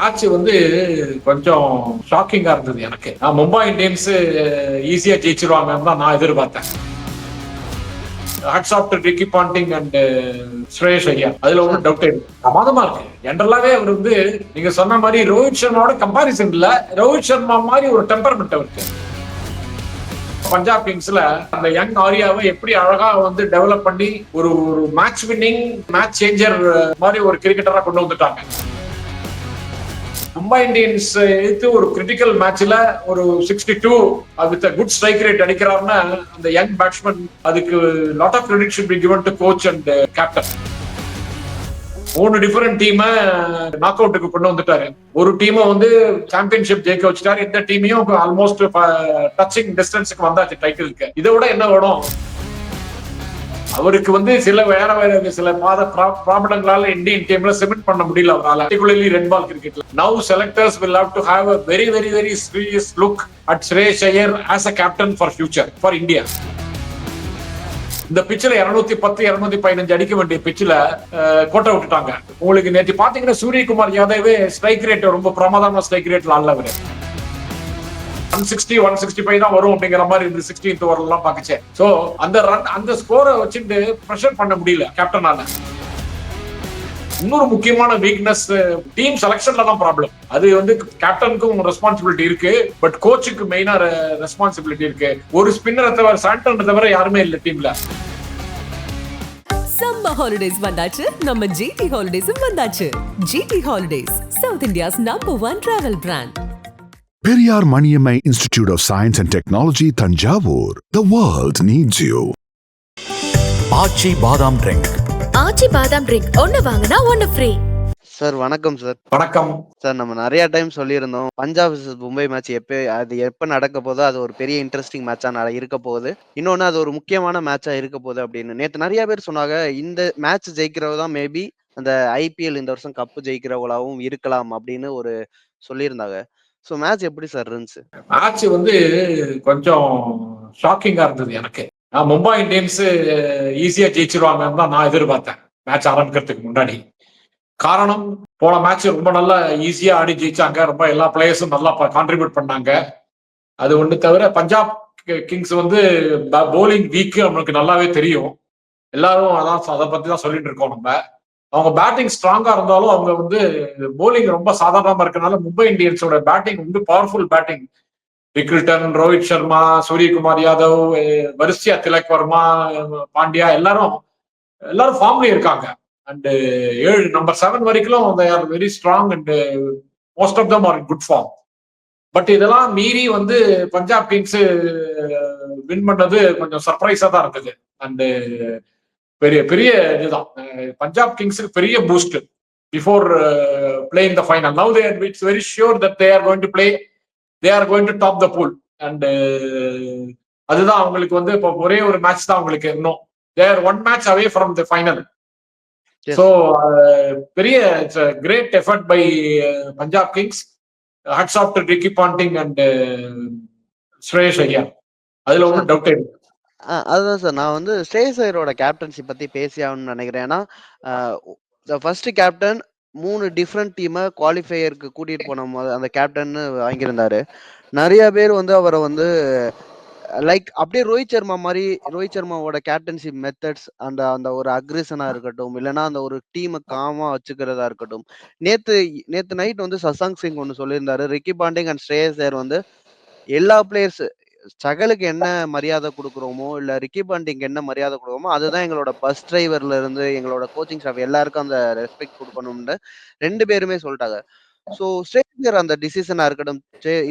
ஆட்சி வந்து கொஞ்சம் ஷாக்கிங்கா இருந்தது எனக்கு. நான் மும்பை இந்தியன்ஸ் ஈஸியா ஜெயிச்சிருவாங்கன்னு தான் நான் எதிர்பார்த்தேன். Hats off to Ricky Ponting and Shreyas Iyer, அதுல ஒன்றும் டவுட் இல்லை. பிரமாதமா இருக்கு. ஜென்ரலாவே அவர் வந்து நீங்க சொன்ன மாதிரி ரோஹித் சர்மாவோட கம்பாரிசன் இல்ல, ரோஹித் சர்மா மாதிரி ஒரு டெம்பர்மெண்ட் அவருக்கு. பஞ்சாப் கிங்ஸ்ல அந்த யங் ஆரியாவை எப்படி அழகா வந்து டெவலப் பண்ணி ஒரு மேட்ச் வின்னிங் மேட்ச் சேஞ்சர் மாதிரி ஒரு கிரிக்கெட்டரா கொண்டு வந்துட்டாங்க. மும்பை இந்தியன்ஸ் எடுத்து ஒரு கிரிட்டிக்கல் மேட்ச்ல ஒரு 62 வித் குட் ஸ்ட்ரைக் ரேட் அடிக்கிறாருன்னா அந்த யங் பேட்ஸ்மேன், அதுக்கு lot of credit should be given to coach and captain. 3 different டீமை நாக் அவுட்டுக்கு கொண்டு வந்துட்டாரு. ஒரு டீமை வந்து சாம்பியன்ஷிப் ஜெயிக்க வச்சுட்டாரு. இந்த டீமையும் ஆல்மோஸ்ட் டச்சிங் டிஸ்டன்ஸுக்கு வந்தாச்சு டைட்டிலுக்கு. இதை விட என்ன வேணும்? அவருக்கு வந்து சில வேற சில ப்ராப்ளங்களால இந்தியன் டீம்ல சிமெண்ட் பண்ண முடியல அவரால், particularly ரெட் பால் கிரிக்கெட்ல. Now selectors will have to have a very serious look at Shreyas Iyer as a captain for future for India. இந்த பிச்சில் 210 215 அடிக்க வேண்டிய பிச்சில் கோட்டை விட்டுட்டாங்க. உங்களுக்கு நேற்று பாத்தீங்கன்னா சூரியகுமார் யாதவே ஸ்ட்ரைக் ரேட் ரொம்ப பிரமாதமான ஸ்ட்ரைக் ரேட்ல ஆடல. 160 165 தான் வரும் அப்படிங்கிற மாதிரி இந்த 16th ஓவர் எல்லாம் பாக்குச்சே. சோ அந்த ரன் அந்த ஸ்கோரை வச்சுட்டு பிரஷர் பண்ண முடியல கேப்டனால. இன்னொரு முக்கியமான வீக்னஸ் டீம் செலக்ஷன்ல தான் ப்ராப்ளம். அது வந்து கேப்டனுக்கும் ரெஸ்பான்சிபிலிட்டி இருக்கு, பட் கோச்சுக்கு மெயினா ரெஸ்பான்சிபிலிட்டி இருக்கு. ஒரு ஸ்பின்னரை தவிர, சாண்டன் தவிர யாருமே இல்ல டீம்ல. சம்மர் ஹாலிடேஸ் வந்தாச்சு, நம்ம ஜிடி ஹாலிடேஸும் வந்தாச்சு. GT holidays, south India's #1 travel brand. Periyar Maniammai Institute of Science and Technology, Thanjavur. The world needs you. ஆச்சி பாதாம் ட்ரிங்க். ஆச்சி பாதாம் ட்ரிங்க் ஒன்னு வாங்கினா ஒன்னு ஃப்ரீ. சார் வணக்கம் சார். வணக்கம் சார், நம்ம நிறைய டைம் சொல்லியிருந்தோம் பஞ்சாப் மும்பை மேட்ச் எப்ப நடக்க போதோ அது ஒரு பெரிய இன்ட்ரெஸ்டிங் மேட்சா இருக்க போகுது. இன்னொன்னு அது ஒரு முக்கியமான மேட்சா இருக்க போகுது அப்படின்னு நேற்று நிறைய பேர் சொன்னாங்க. இந்த மேட்ச் ஜெயிக்கிறவதான் மேபி அந்த ஐபிஎல் இந்த வருஷம் கப்பு ஜெயிக்கிறவங்களாவும் இருக்கலாம் அப்படின்னு ஒரு சொல்லியிருந்தாங்க. சோ மேட்ச் எப்படி சார் இருந்துச்சு? மேட்ச் வந்து கொஞ்சம் ஷாக்கிங்கா இருந்தது எனக்கு. நான் மும்பை இந்தியன்ஸ் ஈஸியா ஜெயிச்சிருவாங்கன்னு தான் நான் எதிர்பார்த்தேன் மேட்ச் ஆரம்பிக்கிறதுக்கு முன்னாடி. காரணம், போன மேட்ச் ரொம்ப நல்லா ஈஸியா ஆடி ஜெயிச்சாங்க. ரொம்ப எல்லா பிளேயர்ஸும் நல்லா கான்ட்ரிபியூட் பண்ணாங்க. அது ஒண்ணு தவிர பஞ்சாப் கிங்ஸ் வந்து போலிங் வீக் நம்மளுக்கு நல்லாவே தெரியும். எல்லாரும் அதை பத்தி தான் சொல்லிட்டு இருக்கோம். நம்ம அவங்க பேட்டிங் ஸ்ட்ராங்கா இருந்தாலும் அவங்க வந்து போலிங் ரொம்ப சாதாரணமா இருக்கனால மும்பை இந்தியன்ஸோட பேட்டிங் வந்து பவர்ஃபுல் பேட்டிங். ரிக்ரிட்டன், ரோஹித் சர்மா, சூரியகுமார் யாதவ், வரிசையா திலக் வர்மா, பாண்டியா எல்லாரும் ஃபார்ம்லயும் இருக்காங்க. அண்ட் 7 நம்பர் 7 வரைக்கும் they are very strong and most of them are in good form. But இதெல்லாம் மீறி வந்து பஞ்சாப் கிங்ஸ் வின் பண்ணது கொஞ்சம் சர்ப்ரைஸா தான் இருந்தது. அண்ட் பெரிய இதுதான் பஞ்சாப் கிங்ஸுக்கு பெரிய boost before playing the final. Now they are it's very sure that they are going to play, they are going to top the pool. And அதுதான் அவங்களுக்கு வந்து இப்போ ஒரே ஒரு மேட்ச் தான் அவங்களுக்கு இன்னும். They are 1 match away from the final. So பெரிய great effort by Punjab Kings. Hats off to Ricky Ponting and Shreyas Iyer, அதுல ஒன்றும் டவுட் இல்லை. அதுதான் சார், நான் வந்து ஸ்ரேயஸ் ஐயரோட கேப்டன்சி பத்தி பேசி ஆகணும்னு நினைக்கிறேன். ஏன்னா ஃபர்ஸ்ட் கேப்டன் 3 டிஃப்ரெண்ட் டீமை குவாலிஃபையருக்கு கூட்டிட்டு போன அந்த கேப்டன் வாங்கியிருந்தாரு. நிறைய பேர் வந்து அவரை வந்து லைக் அப்படியே ரோஹித் சர்மா மாதிரி, ரோஹித் சர்மாவோட கேப்டன்சி மெத்தட்ஸ் அந்த ஒரு அக்ரெஷனா இருக்கட்டும், இல்லைன்னா அந்த ஒரு டீமை காமா வச்சுக்கிறதா இருக்கட்டும். நேத்து நைட் வந்து சசாங் சிங் ஒன்று சொல்லியிருந்தாரு, Ricky Ponting and Shreyas Iyer வந்து எல்லா பிளேயர்ஸ் சகலுக்கு என்ன மரியாதை கொடுக்குறோமோ, இல்ல ரிக்கி பாண்டிங் என்ன மரியாதை கொடுக்குறோமோ, அதுதான் எங்களோட பஸ் டிரைவர்ல இருந்து எங்களோட கோச்சிங் ஸ்டாஃப் எல்லாருக்கும் அந்த ரெஸ்பெக்ட் கொடுக்கணும்னு 2 பேருமே சொல்லிட்டாங்க. ஸோ ஸ்ரேயஸ் அந்த டிசிஷனா இருக்கட்டும்,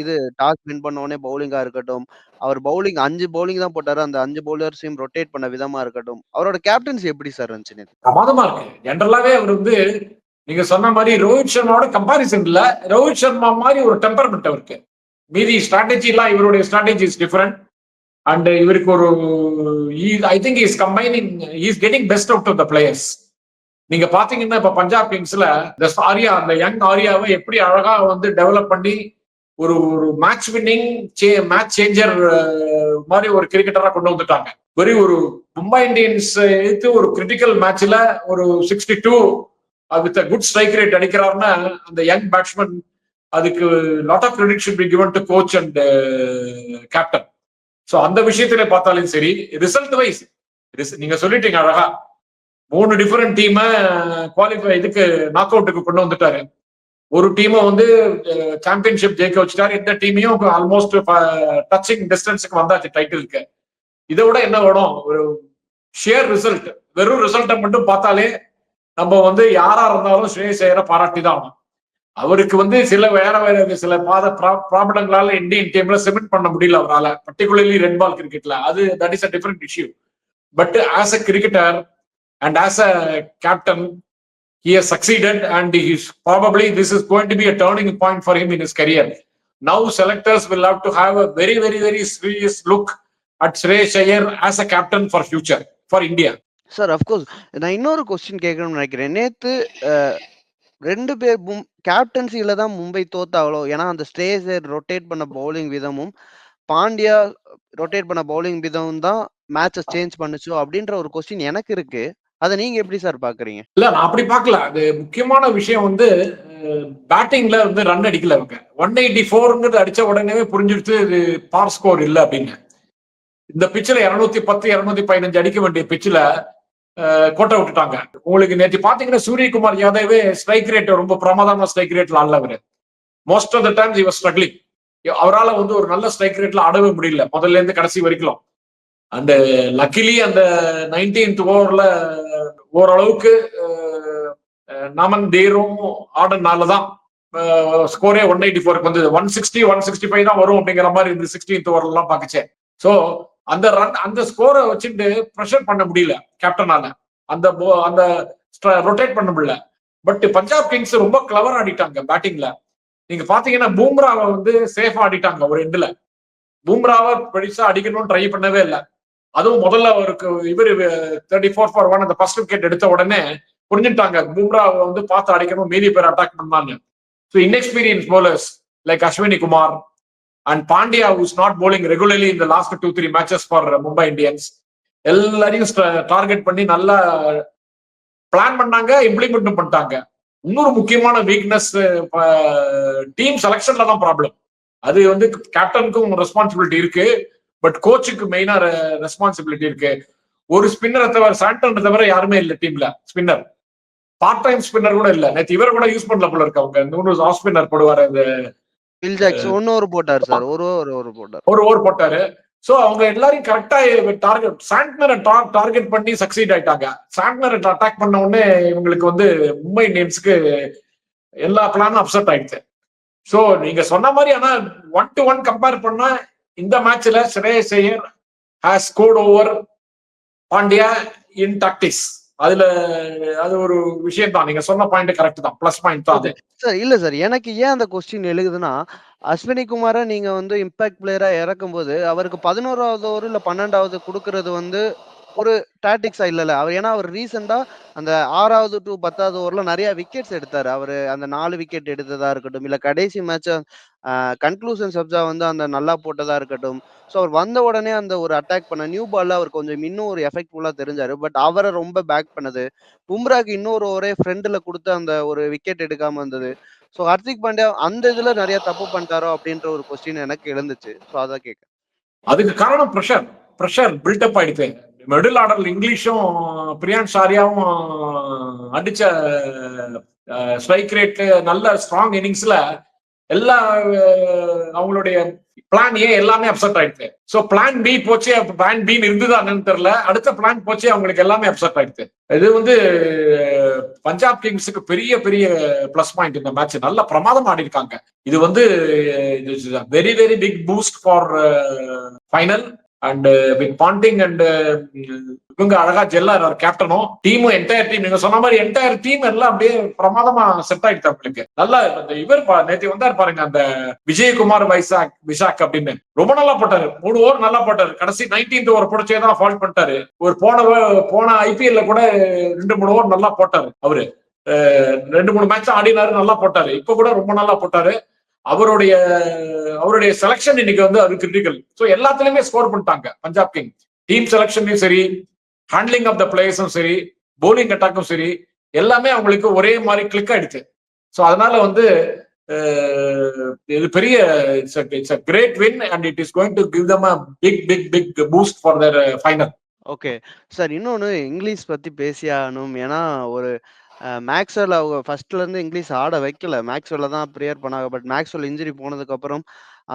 இது டாஸ் வின் பண்ண உடனே பவுலிங்கா இருக்கட்டும், அவர் பவுலிங் 5 பவுலிங் தான் போட்டாரு. அந்த 5 பவுலர்ஸையும் ரொட்டேட் பண்ண விதமா இருக்கட்டும், அவரோட கேப்டன்சி எப்படி சார் இருந்துச்சு? பிரமாதமா இருக்கு. ஜென்ரலாவே அவர் வந்து நீங்க சொன்ன மாதிரி ரோஹித் சர்மாவோட கம்பாரிசன் இல்ல, ரோஹித் சர்மா மாதிரி ஒரு டெம்பர்மெண்ட் அவருக்கு. மீதி ஸ்ட்ராட்டஜி எல்லாம் இவருடைய ஸ்ட்ராட்டஜி இஸ் டிஃபரெண்ட். அண்ட் இவருக்கு ஒரு I think is combining, is getting best out of the players. நீங்க பாத்தீங்கன்னா இப்ப பஞ்சாப் கிங்ஸ்ல அந்த யங் ஆரியாவை எப்படி அழகா வந்து டெவலப் பண்ணி ஒரு மேட்ச் வின்னிங் மேட்ச் சேஞ்சர் மாதிரி ஒரு கிரிக்கெட்டரா கொண்டு வந்துட்டாங்க. ஒரு மும்பை இந்தியன்ஸ் எடுத்து ஒரு கிரிட்டிக்கல் மேட்ச்ல ஒரு 62 வித் குட் ஸ்ட்ரைக் ரேட் அடிக்கிறாருன்னா அந்த யங் பேட்ஸ்மேன் அதுக்கு lot of credit should be given to coach and captain. So அந்த விஷயத்திலே பார்த்தாலும் சரி, ரிசல்ட் வைஸ் நீங்க சொல்லிட்டீங்க அழகா, 3 டிஃபரெண்ட் டீமை குவாலிஃபை இதுக்கு நாக் அவுட்டுக்கு கொண்டு வந்துட்டாரு. ஒரு டீமை வந்து சாம்பியன்ஷிப் ஜெயிக்க வச்சுட்டாரு. இந்த டீமையும் ஆல்மோஸ்ட் டச்சிங் டிஸ்டன்ஸுக்கு வந்தாச்சு டைட்டிலுக்கு. இதை விட என்ன வேணும்? ஒரு ஷேர் ரிசல்ட், வெறும் ரிசல்ட்டை மட்டும் பார்த்தாலே நம்ம வந்து யாரா இருந்தாலும் ஸ்ரேயஸ் ஐயரை பாராட்டி தான் ஆகணும். அவருக்கு வந்து சில வேற சில ப்ராப்ளங்களால இந்தியன் டீம்ல சிமெண்ட் பண்ண முடியல அவரால், பர்டிகுலர்லி ரெட் பால் கிரிக்கெட்ல. அது that is a different issue. But as a cricketer and as a captain, he has succeeded, and probably this is going to be a turning point for him in his career. Now selectors will have to have a very, very, very serious look at Shreyas Iyer as a captain for future for India. Sir, of course. நான் இன்னொரு question கேட்கணும்னு நினைக்கிறேன். நேத்து 2 பேர் கேப்டன்சில தான் மும்பை தோத்தாங்களோ? ஏன்னா அந்த ஸ்ரேயஸ் Iyer rotate பண்ண பவுலிங் விதமும் பாண்டியா ரொட்டேட் பண்ண பவுலிங் விதமும் தான் மேட்சஸ் சேஞ்ச் பண்ணுச்சோ அப்படின்ற ஒரு கொஸ்டின் எனக்கு இருக்கு. அதை நீங்க எப்படி சார் பாக்குறீங்க? இல்ல, நான் அப்படி பார்க்கல. அது முக்கியமான விஷயம் வந்து பேட்டிங்ல வந்து ரன் அடிக்கல. அவங்க 184 அடிச்ச உடனே புரிஞ்சிடுச்சு இது பார் ஸ்கோர் இல்ல அப்படின்னு. இந்த பிச்சில் 210 215 அடிக்க வேண்டிய பிச்சில் கோட்டை விட்டுட்டாங்க. உங்களுக்கு நேற்று பாத்தீங்கன்னா சூரியகுமார் யாதவே ஸ்ட்ரைக் ரேட் ரொம்ப பிரமாதமான ஸ்ட்ரைக் ரேட்ல ஆடல. அவரு most of the times he was struggling. அவரால் வந்து ஒரு நல்ல ஸ்ட்ரைக் ரேட்ல ஆடவே முடியல முதல்ல இருந்து கடைசி வரைக்கும். அந்த லக்கிலி அந்த 19th ஓவர்ல ஓரளவுக்கு நமன் தேரும் ஆடனாலதான் ஸ்கோரே 184 வந்து 160 165 தான் வரும் அப்படிங்கிற மாதிரி இந்த 16th ஓவர்ல எல்லாம் பாக்குச்சேன். சோ அந்த ரன் அந்த ஸ்கோரை வச்சுட்டு ப்ரெஷர் பண்ண முடியல கேப்டனால, அந்த ரொட்டேட் பண்ண முடியல. பட் பஞ்சாப் கிங்ஸ் ரொம்ப கிளவர் ஆடிட்டாங்க பேட்டிங்ல. நீங்க பாத்தீங்கன்னா பூம்ராவை வந்து சேஃபா ஆடிட்டாங்க ஒரு எண்டுல. பூம்ராவை பெருசா அடிக்கணும்னு ட்ரை பண்ணவே இல்லை. அதுவும் முதல்ல அவருக்கு இவர் 34 for 1 அந்த ஃபர்ஸ்ட் விக்கெட் எடுத்த உடனே புரிஞ்சுட்டாங்க பூம்ராவை வந்து பார்த்து அடிக்கணும், மீதி பேர் அட்டாக் பண்ணாங்க. So inexperience bowlers like Ashwini Kumar and Pandya who's not bowling regularly in the last 2-3 matches for Mumbai Indians எல்லாரையும் டார்கெட் பண்ணி நல்லா பிளான் பண்ணாங்க, இம்ப்ளிமெண்ட்டும் பண்ணிட்டாங்க. இன்னொரு முக்கியமான வீக்னஸ் டீம் செலக்ஷன்ல தான் ப்ராப்ளம். அது வந்து கேப்டனுக்கும் ரெஸ்பான்சிபிலிட்டி இருக்கு, பட் கோச்சுக்கு மெயினா ரெஸ்பான்சிபிலிட்டி இருக்கு. ஒரு ஸ்பின்னரை தவிர, சாண்டனை தவிர யாருமே இல்லை டீம்ல ஸ்பின்னர். பார்ட் டைம் ஸ்பின்னர் கூட இல்ல. நேற்று இவரை கூட யூஸ் பண்ணல போல இருக்கு. அவங்க இன்னொரு ஆஃப் ஸ்பின்னர் போடுவாரு, அந்த ஒரு ஓவர் போட்டாரு. சோ அவங்க எல்லாரையும் கரெக்டா டார்கெட் சாண்ட்னரை டார்கெட் பண்ணி சக்சீட் ஆயிட்டாங்க. சாண்ட்னரை அட்டாக் பண்ண உடனே இவங்களுக்கு வந்து மும்பை இந்தியன்ஸ்க்கு எல்லா பிளானும் அப்செட் ஆயிடுச்சு. சோ நீங்க சொன்ன மாதிரி, ஆனா 1-1 கம்பேர் பண்ணா இந்த மேட்ச்ல Shreyas Iyer has scored over Pandya in tactics. அதுல அது ஒரு விஷயம் தான். நீங்க சொன்ன பாயிண்ட் கரெக்ட் தான், பிளஸ் பாயிண்ட் தான் அது. சார் இல்ல சார், எனக்கு ஏன் அந்த கொஸ்டின் எழுதுன்னா, அஸ்வினி குமாரை நீங்க வந்து இம்பாக்ட் பிளேயரா இறக்கும் போது அவருக்கு 11வது ஓவர் இல்ல 12வது கொடுக்கறது வந்து ஒரு டாக்டிக்ஸா இல்ல. அவர் ஏன்னா அவர் ரீசெண்டா அந்த 6வது to 10வது ஓவர்ல நிறைய விக்கெட்ஸ் எடுத்தாரு. அவரு அந்த 4 விக்கெட் எடுத்ததா இருக்கட்டும், இல்ல கடைசி மேட்ச் கன்க்ளூஷன் சப்ஜா வந்து அந்த நல்லா போட்டதா இருக்கட்டும். ஸோ அவர் வந்த உடனே அந்த ஒரு அட்டாக் பண்ண நியூ பால்ல அவர் கொஞ்சம் இன்னும் ஒரு எஃபெக்ட்ஃபுல்லா தெரிஞ்சாரு. பட் அவரை ரொம்ப பேக் பண்ணது, பும்ராக்கு இன்னொரு ஓவரே ஃப்ரெண்ட்ல கொடுத்து அந்த ஒரு விக்கெட் எடுக்காம இருந்தது. ஸோ ஹர்திக் பாண்டியா அந்த இதுல நிறைய தப்பு பண்ணிட்டாரோ அப்படின்ற ஒரு கொஸ்டின் எனக்கு எழுந்துச்சு. ஸோ அதான் கேட்க. அதுக்கு காரணம் ப்ரெஷர் பில்டப் ஆயிடுச்சு. மிடில் ஆர்டர்ல இங்கிலீஷும் பிரியான் ஷாரியாவும் அடிச்ச ஸ்ட்ரைக் ரேட் நல்ல ஸ்ட்ராங் இன்னிங்ஸ்ல எல்லா அவங்களுடைய பிளான் ஏ எல்லாமே அப்செட் ஆயிடுச்சு. சோ பிளான் பி போச்சு, பிளான் பி இருந்துதான்னு தெரியல, அடுத்த பிளான் போச்சு, அவங்களுக்கு எல்லாமே அப்செட் ஆயிடுச்சு. இது வந்து பஞ்சாப் கிங்ஸுக்கு பெரிய பெரிய பிளஸ் பாயிண்ட். இந்த மேட்ச் நல்ல பிரமாதம் ஆடி இருக்காங்க. இது வந்து very very big boost for final. And with Ponting and இவங்க அழகா ஜெல்லா கேப்டனும் டீமும் என்டையர் டீம், நீங்க சொன்ன மாதிரி என்டையர் டீம் எல்லாம் அப்படியே பிரமாதமா செட் ஆயிடுச்சு அவங்களுக்கு. நல்லா இவர் நேற்று வந்தாரு பாருங்க, அந்த விஜயகுமார் விஷாக் அப்படின்னு ரொம்ப நல்லா போட்டாரு. 3 ஓவர் நல்லா போட்டாரு. கடைசி 19th ஓவர் போடச்சேதான் ஃபால்ட் பண்ணிட்டாரு. ஒரு போன ஐபிஎல்ல கூட 2-3 ஓவர் நல்லா போட்டாரு. அவரு 2-3 மேட்ச் ஆடினாரு, நல்லா போட்டாரு. இப்ப கூட ரொம்ப நல்லா போட்டாரு. அவருடைய செலக்ஷன் இன்னைக்கு வந்து அது கிரிட்டிக்கல். சோ எல்லாத்துலயுமே ஸ்கோர் பண்ணிட்டாங்க பஞ்சாப் கிங். டீம் செலக்ஷன்லயும் சரி, ஹேண்ட்லிங் ஆஃப் த பிளேயர்ஸும் சரி, போலிங் அட்டாக்கும் சரி, எல்லாமே அவங்களுக்கு ஒரே மாதிரி கிளிக் ஆயிடுச்சு. ஸோ அதனால வந்து இது பெரிய it's a great win and it is going to give them a big boost for their final. Okay sir, இன்னொன்னு இங்கிலீஷ் பத்தி பேசியாகணும். ஏன்னா ஒரு மேக்ஸ்வெல் அவங்க ஃபர்ஸ்ட்ல இருந்து இங்கிலீஷ் ஆட வைக்கல. மேக்ஸ்வெல்ல தான் ப்ரேயர் பண்ணாங்க. பட் மேக்ஸ்வெல் இன்ஜுரி போனதுக்கு அப்புறம்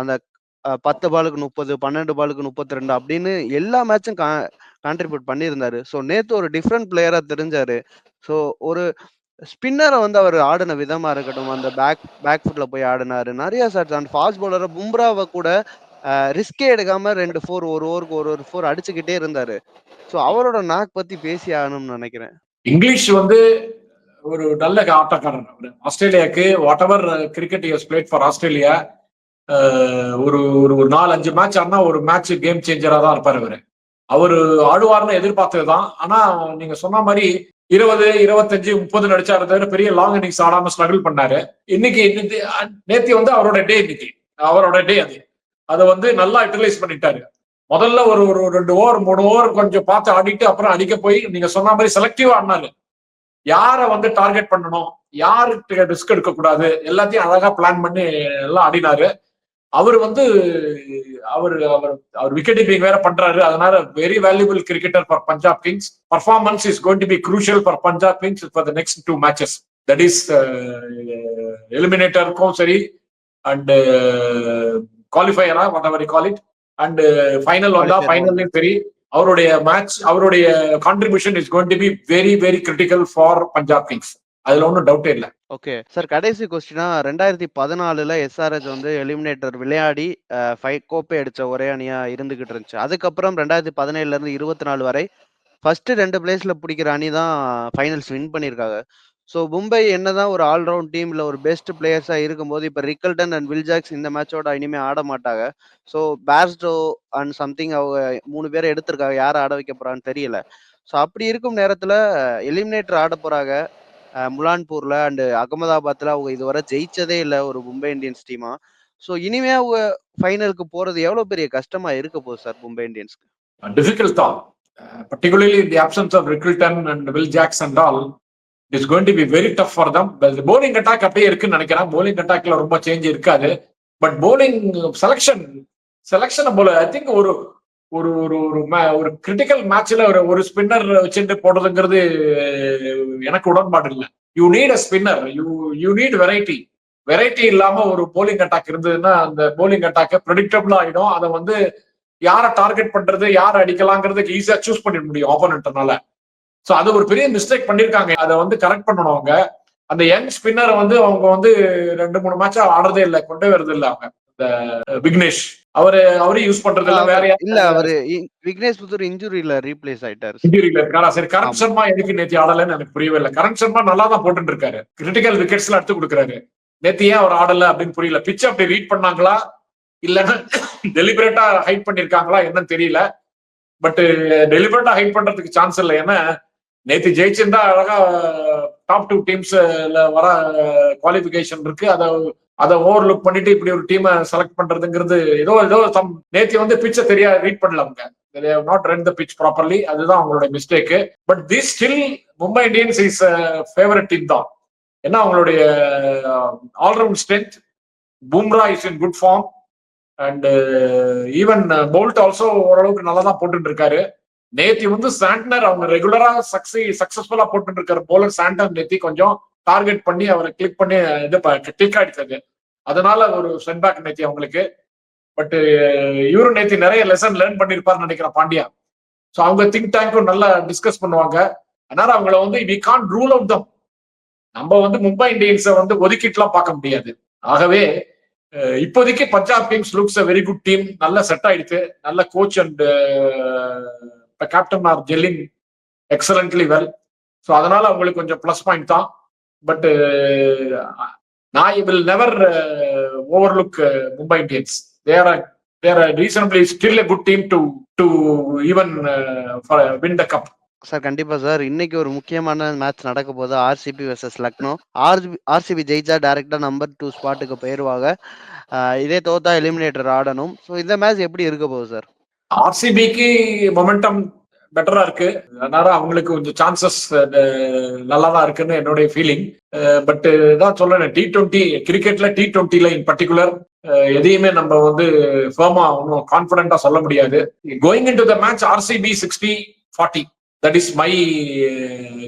அந்த 10 பாலுக்கு 30, 12 பாலுக்கு 32 அப்படின்னு எல்லா மேட்சும் கான்ட்ரிபியூட் பண்ணியிருந்தாரு. ஸோ நேத்து ஒரு டிஃப்ரெண்ட் பிளேயரா தெரிஞ்சாரு. ஸோ ஒரு ஸ்பின்னரை வந்து அவர் ஆடின விதமா இருக்கட்டும், அந்த பேக் ஃபுட்ல போய் ஆடினாரு. நிறைய ஷாட்ஸ் அண்ட் ஃபாஸ்ட் பவுலரை பும்ராவை கூட ரிஸ்கே எடுக்காம 2 4 ஒரு ஓவருக்கு ஒரு 4 அடிச்சுக்கிட்டே இருந்தாரு. ஸோ அவரோட நாக் பத்தி பேசி ஆகணும்னு நினைக்கிறேன். இங்கிலீஷ் வந்து ஒரு நல்ல ஆட்டக்காரர். அவரு ஆஸ்திரேலியாவுக்கு what ever cricket has played for Australia ஒரு ஒரு 4-5 மேட்ச் ஆனா ஒரு மேட்ச் கேம் சேஞ்சரா தான் இருப்பாரு அவரு. அவரு ஆடுவார்னு எதிர்பார்த்ததுதான். ஆனா நீங்க சொன்ன மாதிரி 20, 25, 30 நடிச்சாரு தவிர பெரிய லாங் இன்னிங்ஸ் ஆடாம ஸ்ட்ரகிள் பண்ணாரு. இன்னைக்கு நேத்தி வந்து அவரோட டே, இன்னைக்கு அவரோட டே அது. அதை வந்து நல்லா யூட்டிலைஸ் பண்ணிட்டாரு. முதல்ல ஒரு ஒரு 2 ஓவர் 3 ஓவர் கொஞ்சம் பார்த்து ஆடிட்டு அப்புறம் அடிக்க போய் நீங்க சொன்ன மாதிரி செலக்டிவா ஆடினாரு. யாரை வந்து டார்கெட் பண்ணணும், யாருக்கு ரிஸ்க் எடுக்க கூடாது, எல்லாத்தையும் அழகா பிளான் பண்ணி எல்லாம் ஆடினாரு. அவர் வந்து அவர் அவர் அவர் விக்கெட் கீப்பிங் வேற பண்றாரு. அதனால very valuable cricketer for Punjab Kings. Performance is going to be crucial for Punjab Kings for the next 2 matches. That is எலிமினேட்டருக்கும் சரி அண்ட் குவாலிஃபயரா whatever you call it, and final வந்தா ஃபைனல்லையும் சரி அவருடைய மேட்ச், அவருடைய contribution is going to be very very critical for Punjab Kings. அதுல ஒன்றும் டவுட்டே இல்லை. ஓகே சார், கடைசி கொஸ்டினா 2014 எஸ்ஆர்எச் வந்து எலிமினேட்டர் விளையாடி 5 கோப்பை அடிச்ச ஒரே அணியா இருந்துகிட்டு இருந்துச்சு. அதுக்கப்புறம் 2017 இருந்து 24 வரை ஃபர்ஸ்ட் 2 பிளேஸ்ல பிடிக்கிற அணி தான் ஃபைனல்ஸ் வின் பண்ணியிருக்காங்க. ஸோ மும்பை என்னதான் ஒரு ஆல்ரவுண்ட் டீம்ல ஒரு பெஸ்ட் பிளேயர்ஸா இருக்கும்போது இப்போ ரிக்கல்டன் அண்ட் வில்ஜாக்ஸ் இந்த மேட்சோட இனிமே ஆட மாட்டாங்க. ஸோ பேர்ஸ்டோ அண்ட் சம்திங் அவங்க 3 பேரை எடுத்திருக்காங்க. யாரை ஆட வைக்க போறான்னு தெரியல. ஸோ அப்படி இருக்கும் நேரத்துல எலிமினேட்டர் ஆட போறாங்க முலான்பூர்ல அண்ட் அகமதாபாத்ல. அவங்க இதுவரை ஜெயிச்சதே இல்லை ஒரு மும்பை இந்தியன்ஸ் டீமா. ஸோ இனிமே அவங்க ஃபைனலுக்கு போறது எவ்வளவு பெரிய கஷ்டமா இருக்க போகுது சார் மும்பை இந்தியன்ஸ்க்கு? டிஃபிகல்ட் தான். particularly in the absence of Rickelton and Will Jacks and all, it's going to be very tough for them. The bowling attack அப்படியே இருக்குன்னு நினைக்கிறேன். bowling attackல ரொம்ப சேஞ்ச் இருக்காது. பட் bowling செலக்ஷன் போல ஐ திங்க் ஒரு ஒரு ஒரு ஒரு கிரிட்டிக்கல் மேட்ச்ல ஒரு ஸ்பின்னர் வச்சுட்டு போடுறதுங்கிறது எனக்கு உடன்பாடு இல்லை. You need a spinner, you need variety இல்லாம ஒரு போலிங் அட்டாக் இருந்ததுன்னா அந்த போலிங் அட்டாக் ப்ரெடிக்டபிள் ஆயிடும். அதை வந்து யாரை டார்கெட் பண்றது, யாரை அடிக்கலாங்கிறதுக்கு ஈஸியா சூஸ் பண்ணிட முடியும் ஆப்போனன்ட்னால. சோ அது ஒரு பெரிய மிஸ்டேக் பண்ணிருக்காங்க. அதை வந்து கரெக்ட் பண்ணணும் அவங்க. அந்த யங் ஸ்பின்னரை வந்து அவங்க வந்து 2-3 மேட்சா ஆடுறதே இல்லை, கொண்டே வருது இல்லை. அவங்க இந்த விக்னேஷ் அவரே யூஸ் பண்றது இல்ல. வேற இல்ல, அவரு விக்னேஷ் புத்தூர் இன்ஜுரியில ரீப்ளேஸ் ஆயிட்டாரு. இன்ஜுரியில இருக்காரா? சரி, கரண் சர்மா எதுக்கு நேத்தி ஆடலன்னு எனக்கு புரியவே இல்லை. கரண் சர்மா நல்லா தான் போட்டு இருக்காரு, கிரிட்டிக்கல் விக்கெட்ஸ் எல்லாம் எடுத்து கொடுக்குறாரு. நேத்தி ஏன் அவர் ஆடல அப்படின்னு புரியல. பிட்ச் அப்படி ரீட் பண்ணாங்களா இல்லைன்னா டெலிபரேட்டா ஹைட் பண்ணிருக்காங்களா என்னன்னு தெரியல. பட் டெலிபரேட்டா ஹைட் பண்றதுக்கு சான்ஸ் இல்லை. ஏன்னா நேத்து ஜெயிச்சிருந்தா அழகா டாப் 2 டீம்ஸ்ல வர குவாலிபிகேஷன் இருக்கு. அதை ஓவர் லுக் பண்ணிட்டு இப்படி ஒரு டீமை செலக்ட் பண்றதுங்கிறது ஏதோ நேத்தி வந்து பிட்சை தெரியா ரீட் பண்ணல அவங்க. Not run the pitch properly. அதுதான் அவங்களோட mistake. But this still Mumbai Indians is favourite team தான். ஏன்னா அவங்களுடைய all round strength, Bumrah is in good form and even Boult also ஓரளவுக்கு நல்லா தான் போட்டு இருக்காரு. நேத்தி வந்து சாண்டனர் அவங்க ரெகுலரா சக்சஸ்ஃபுல்லா போட்டு இருக்காரு. போலர் சாண்டனர் நேத்தி கொஞ்சம் டார்கெட் பண்ணி அவரை கிளிக் பண்ணி இது கிளிக் ஆயிடுச்சு. அதனால ஒரு செட்பேக் நேத்தி அவங்களுக்கு. பட் இவரும் நேத்தி நிறைய லெசன் லேர்ன் பண்ணிருப்பாருன்னு நினைக்கிறேன் பாண்டியா. ஸோ அவங்க திங்க் டேங்க்கும் நல்லா டிஸ்கஸ் பண்ணுவாங்க. அதனால அவங்கள வந்து வி கான்ட் ரூல் அவுட் தம். நம்ம வந்து மும்பை இந்தியன்ஸை வந்து ஒதுக்கிட்டுலாம் பார்க்க முடியாது. ஆகவே இப்போதைக்கு Punjab Kings looks a very good team. நல்ல செட் ஆயிடுச்சு. நல்ல coach and captain are jelling excellently well. So அதனால அவங்களுக்கு கொஞ்சம் பிளஸ் பாயிண்ட் தான். பட் நான் will never overlook Mumbai Indians. They're reasonably still a good team to even win the cup. Sir கண்டிப்பா sir. இன்னைக்கு ஒரு முக்கியமான மேட்ச் நடக்க போது ஆர்சிபி வெர்சஸ் லக்னோ. ஆர்சிபி ஜெயிச்சா டைரக்டா நம்பர் 2 ஸ்பாட்டுக்கு போயிருவாங்க. இதே தோத்தா எலிமினேட்டர் ஆடணும். ஸோ இந்த மேட்ச் எப்படி இருக்க போகுது சார்? ஆர்சிபிக்கு மொமெண்டம் பெட்டரா இருக்கு. அதனால அவங்களுக்கு கொஞ்சம் சான்சஸ் நல்லா தான் இருக்குன்னு என்னுடைய ஃபீலிங். பட் தான் சொல்றேன், T20 கிரிக்கெட்ல T20ல இன் பர்டிகுலர் எதையுமே நம்ம வந்து ஃபர்மா ஒன்றும் கான்பிடண்டா சொல்ல முடியாது. Going in to the match RCB 60-40, that is my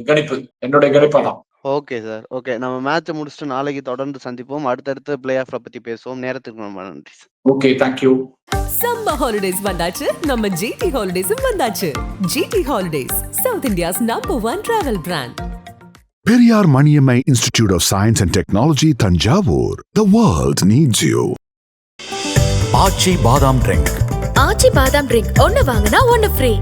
கணிப்பு, என்னுடைய கணிப்பா தான். Okay sir. ஓகே, நம்ம மேட்சை முடிச்சுட்டு நாளைக்கு தொடர்ந்து சந்திப்போம். அடுத்தடுத்து பிளே ஆஃப்ல பத்தி பேசுவோம். நேரத்துக்கு ரொம்ப நன்றி sir. Okay, thank you. Summer holidays வந்தாச்சு, நம்ம ஜிடி ஹாலிடேஸும் வந்தாச்சு. GT holidays, south India's #1 travel brand. Periyar Maniammai Institute of Science and Technology, Thanjavur. The world needs you. ஆச்சி பாதாம் ட்ரிங்க். ஆச்சி பாதாம் ட்ரிங்க் ஒன்னு வாங்கினா ஒன்னு ஃப்ரீ.